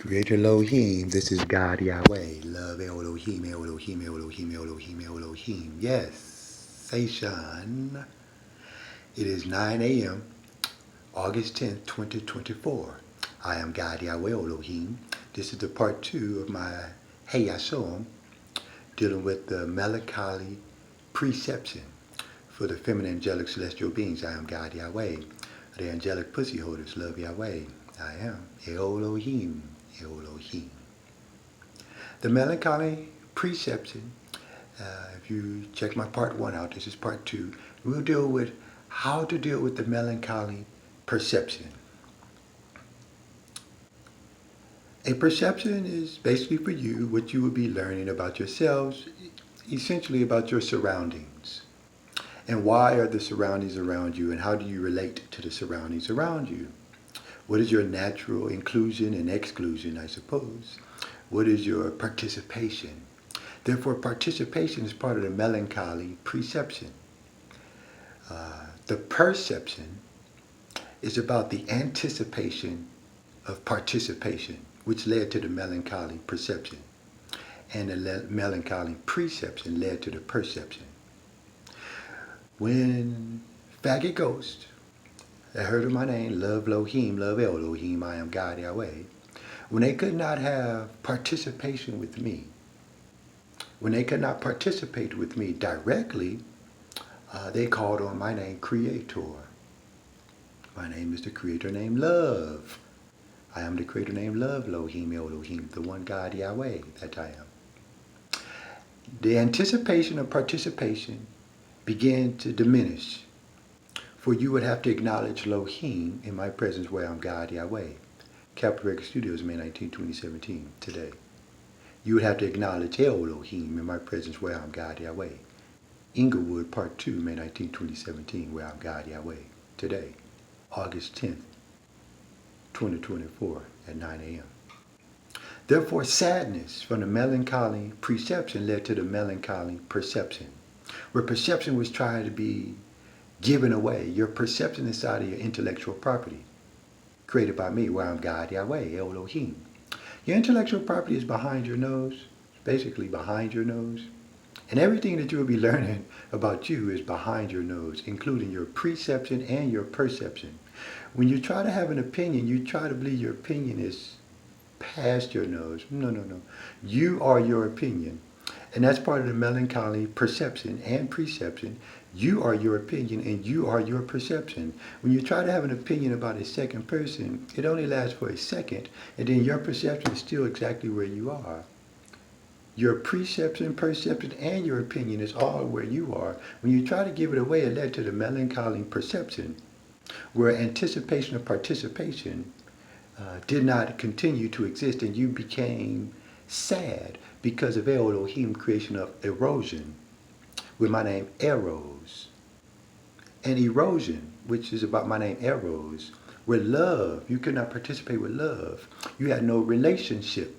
Creator Elohim, this is God Yahweh. Love Elohim, Elohim, Elohim, Elohim, Elohim. Yes, Seishan. It is 9 a.m., August 10th, 2024. I am God Yahweh Elohim. This is the part 2 of my Hey Yashom, dealing with the melancholy preception for the feminine angelic celestial beings. I am God Yahweh. The angelic pussy holders love Yahweh. I am Elohim, Elohim. The melancholy preception, if you check my part 1 out, this is part 2, we'll deal with how to deal with the melancholy perception. A perception is basically for you what you will be learning about yourselves, essentially about your surroundings. And why are the surroundings around you, and how do you relate to the surroundings around you? What is your natural inclusion and exclusion, I suppose? What is your participation? Therefore, participation is part of the melancholy perception. The perception is about the anticipation of participation, which led to the melancholy perception. And the melancholy perception led to the perception. When Faggot Ghost, they heard of my name, love Lohim, love Elohim, I am God Yahweh. When they could not have participation with me, when they could not participate with me directly, they called on my name, Creator. My name is the Creator named Love. I am the Creator named Love, Lohim, Elohim, the one God Yahweh that I am. The anticipation of participation began to diminish. For you would have to acknowledge Lohim in my presence where I'm God Yahweh. Capitol Record Studios, May 19, 2017, today. You would have to acknowledge Elohim in my presence where I'm God Yahweh. Inglewood, Part 2, May 19, 2017, where I'm God Yahweh, today, August 10th, 2024, at 9 a.m. Therefore, sadness from the melancholy perception led to the melancholy perception, where perception was trying to be given away. Your perception inside of your intellectual property, created by me, where I'm God Yahweh, Elohim. Your intellectual property is behind your nose, basically behind your nose. And everything that you will be learning about you is behind your nose, including your perception and your perception. When you try to have an opinion, you try to believe your opinion is past your nose. No. You are your opinion. And that's part of the melancholy perception and preception. You are your opinion and you are your perception. When you try to have an opinion about a second person, it only lasts for a second, and then your perception is still exactly where you are. Your perception, and your opinion is all where you are. When you try to give it away, it led to the melancholy perception, where anticipation of participation did not continue to exist, and you became sad because of Elohim creation of erosion, with my name Eros. And erosion, which is about my name Eros, with love, you could not participate with love. You had no relationship.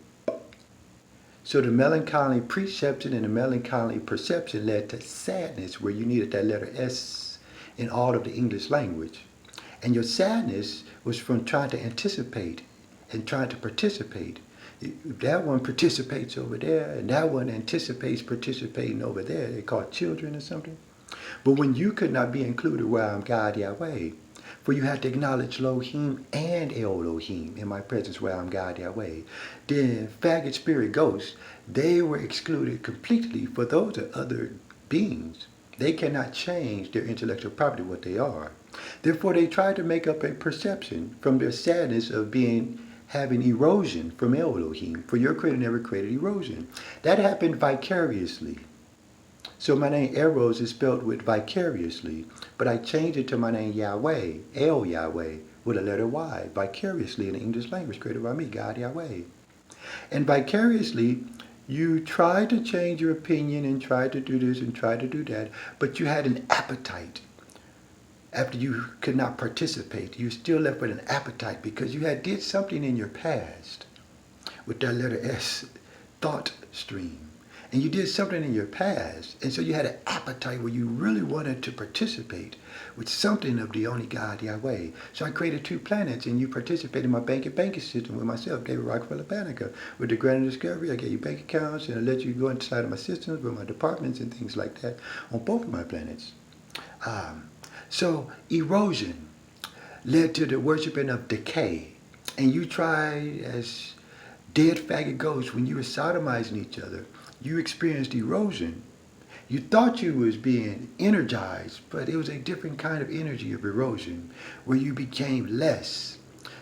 So the melancholy perception and the melancholy perception led to sadness, where you needed that letter S in all of the English language. And your sadness was from trying to anticipate and trying to participate. That one participates over there, and that one anticipates participating over there. They're called children or something. But when you could not be included where I'm God Yahweh, for you had to acknowledge Lohim and Elohim in my presence where I'm God Yahweh, then faggot spirit ghosts, they were excluded completely, for those are other beings. They cannot change their intellectual property, what they are. Therefore, they tried to make up a perception from their sadness of having erosion from Elohim, for your creator never created erosion. That happened vicariously. So my name Eros is spelled with vicariously, but I changed it to my name Yahweh, El Yahweh, with a letter Y, vicariously in the English language, created by me, God Yahweh. And vicariously, you tried to change your opinion and tried to do this and tried to do that, but you had an appetite. After you could not participate, you still left with an appetite because you had did something in your past with that letter S, thought stream. and you did something in your past, and so you had an appetite where you really wanted to participate with something of the only God Yahweh. So I created 2 planets, and you participated in my banking system with myself, David Rockefeller Banneker. With the Grand Discovery, I gave you bank accounts, and I let you go inside of my systems with my departments and things like that on both of my planets. So erosion led to the worshiping of decay, and you tried as dead faggot ghosts when you were sodomizing each other. You experienced erosion. You thought you was being energized, but it was a different kind of energy of erosion where you became less.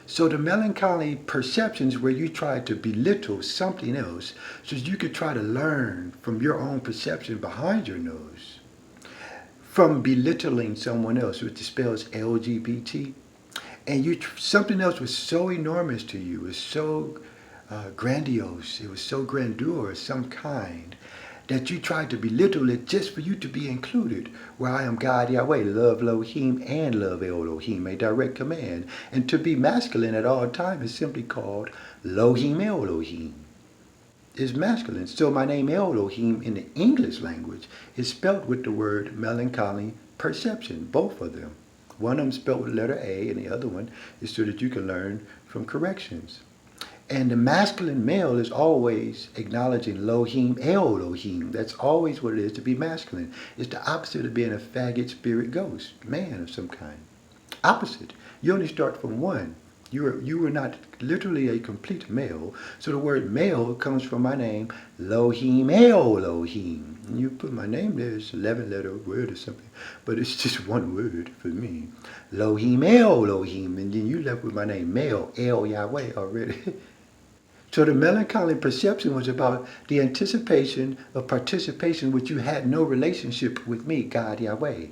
So the melancholy perceptions where you tried to belittle something else so you could try to learn from your own perception behind your nose. From belittling someone else, which spells LGBT, and something else was so enormous to you, was so grandiose, it was so grandeur, some kind, that you tried to belittle it just for you to be included. Where I am God Yahweh, love Elohim and love Elohim, a direct command. And to be masculine at all times is simply called LohemAlohem. Is masculine. So my name Elohim in the English language is spelt with the word melancholy perception, both of them. One of them spelled with letter A, and the other one is so that you can learn from corrections. And the masculine male is always acknowledging LohemAlohem. That's always what it is to be masculine. It's the opposite of being a faggot spirit ghost, man of some kind. Opposite. You only start from one. You were not literally a complete male. So the word male comes from my name, LohemAlohem. And you put my name there, it's 11-letter word or something. But it's just one word for me. LohemAlohem. And then you left with my name, male, El Yahweh already. So the melancholy perception was about the anticipation of participation which you had no relationship with me, God Yahweh.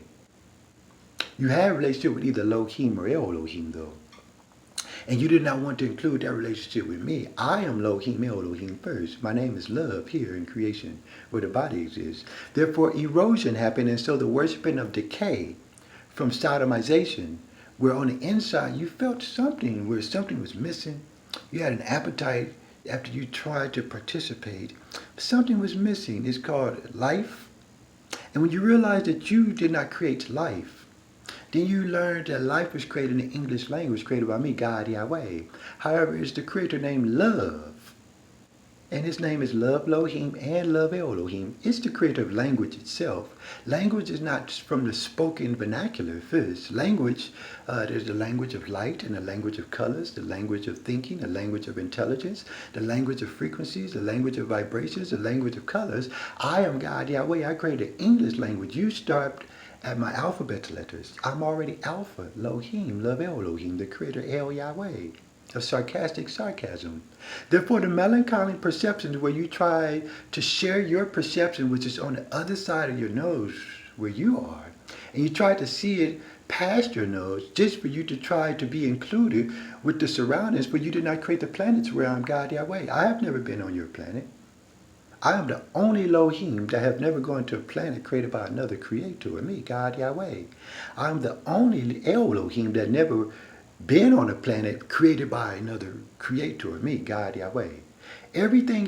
You had a relationship with either Lohem or Elohim though. And you did not want to include that relationship with me. I am LohemAlohem first. My name is love here in creation, where the body exists. Therefore, erosion happened, and so the worshiping of decay from sodomization, where on the inside you felt something, where something was missing. You had an appetite after you tried to participate. Something was missing. It's called life. And when you realize that you did not create life, then you learned that life was created in the English language, created by me, God Yahweh. However, it's the creator named Love. And his name is Love Elohim and Love Elohim. It's the creator of language itself. Language is not from the spoken vernacular first. Language, there's the language of light and the language of colors, the language of thinking, the language of intelligence, the language of frequencies, the language of vibrations, the language of colors. I am God Yahweh. I created English language. You start at my alphabet letters. I'm already Alpha, Lohem, Love Elohim, the creator El Yahweh, of sarcastic sarcasm. Therefore, the melancholy perceptions where you try to share your perception, which is on the other side of your nose, where you are, and you try to see it past your nose, just for you to try to be included with the surroundings, but you did not create the planets where I'm God Yahweh. I have never been on your planet. I am the only Lohem that have never gone to a planet created by another creator, me, God Yahweh. I am the only Elohim that never been on a planet created by another creator, me, God Yahweh. Everything